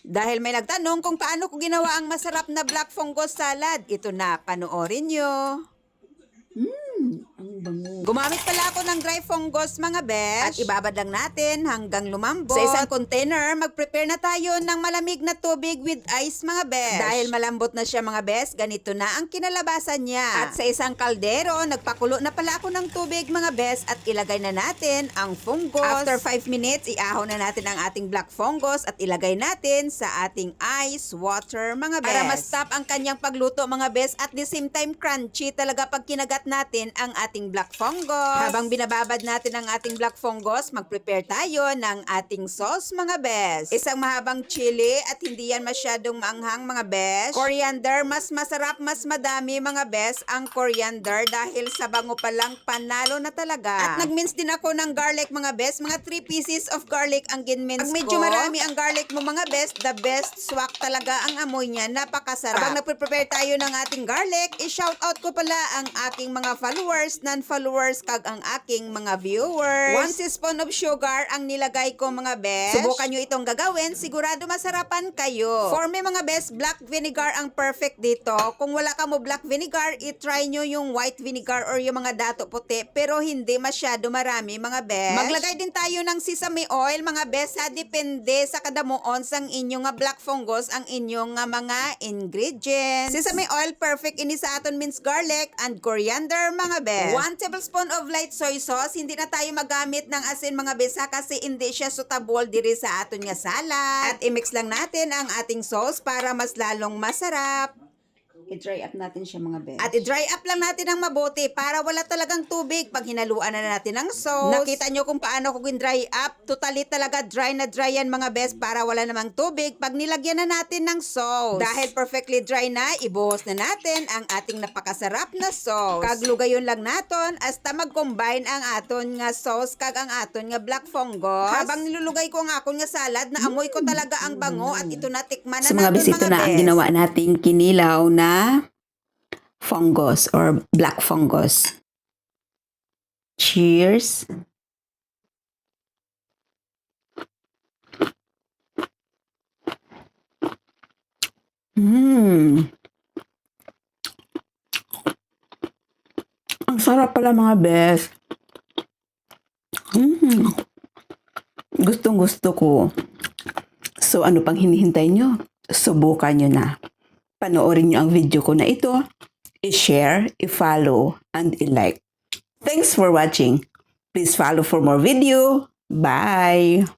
Dahil may nagtanong kung paano ko ginawa ang masarap na black fungus salad, ito na, panoorin nyo. Ang bango. Gumamit pala ako ng dry fungus mga besh. At ibabad lang natin hanggang lumambot. Sa isang container, mag-prepare na tayo ng malamig na tubig with ice mga besh. Dahil malambot na siya mga besh, ganito na ang kinalabasan niya. At sa isang kaldero, nagpakulo na pala ako ng tubig mga besh at ilagay na natin ang fungus. After 5 minutes, iahon na natin ang ating black fungus at ilagay natin sa ating ice water mga besh. Para ma-stop ang kanyang pagluto mga besh at the same time crunchy talaga pag kinagat natin ang ating black fungus. Habang binababad natin ang ating black fungus, mag-prepare tayo ng ating sauce mga besh. Isang mahabang chili at hindi yan masyadong maanghang mga besh. Coriander, mas masarap, mas madami mga besh ang coriander dahil sa bango pa lang panalo na talaga. At nag-mince din ako ng garlic mga besh. Mga 3 pieces of garlic ang ginmince ko. Pag medyo marami ang garlic mo mga besh, the best swak talaga ang amoy niya. Napakasarap. Habang nagprepare tayo ng ating garlic, i-shoutout ko pala ang aking mga followers, non-followers, kag ang aking mga viewers. 1 teaspoon of sugar ang nilagay ko mga besh. Subukan nyo itong gagawin, sigurado masarapan kayo. For me mga besh, black vinegar ang perfect dito. Kung wala ka mo black vinegar, i-try nyo yung white vinegar or yung mga dato puti, pero hindi masyado marami mga besh. Maglagay din tayo ng sesame oil mga besh, ha, depende sa kadamuon sang inyong nga black fungus ang inyong nga mga ingredients. Sesame oil perfect ini sa aton minced garlic and coriander mga besh. 1 tablespoon of light soy sauce. Hindi na tayo magamit ng asin mga besh kasi hindi siya suitable diri sa aton nga salad. At i-mix lang natin ang ating sauce para mas lalong masarap. I-dry up natin siya mga besh. At i-dry up lang natin ng mabuti para wala talagang tubig pag hinaluan na natin ng sauce. Nakita nyo kung paano ko dry up. Totally talaga dry na dry yan mga besh para wala namang tubig pag nilagyan na natin ng sauce. Dahil perfectly dry na, ibuhos na natin ang ating napakasarap na sauce. Kaglugayon lang naton hasta mag-combine ang aton nga sauce kag ang aton nga black fungus. Habang nilulugay ko ang akon nga salad, naamoy ko talaga ang bango at ito natikman na So mga besh, ito na ang ginawa nating kinilaw na fungus or black fungus. Cheers! Ang sarap pala mga besh. Gustong gusto ko. So ano pang hinihintay nyo? Subukan nyo na. Panoorin nyo ang video ko na ito. I-share, i-follow, and i-like. Thanks for watching. Please follow for more video. Bye!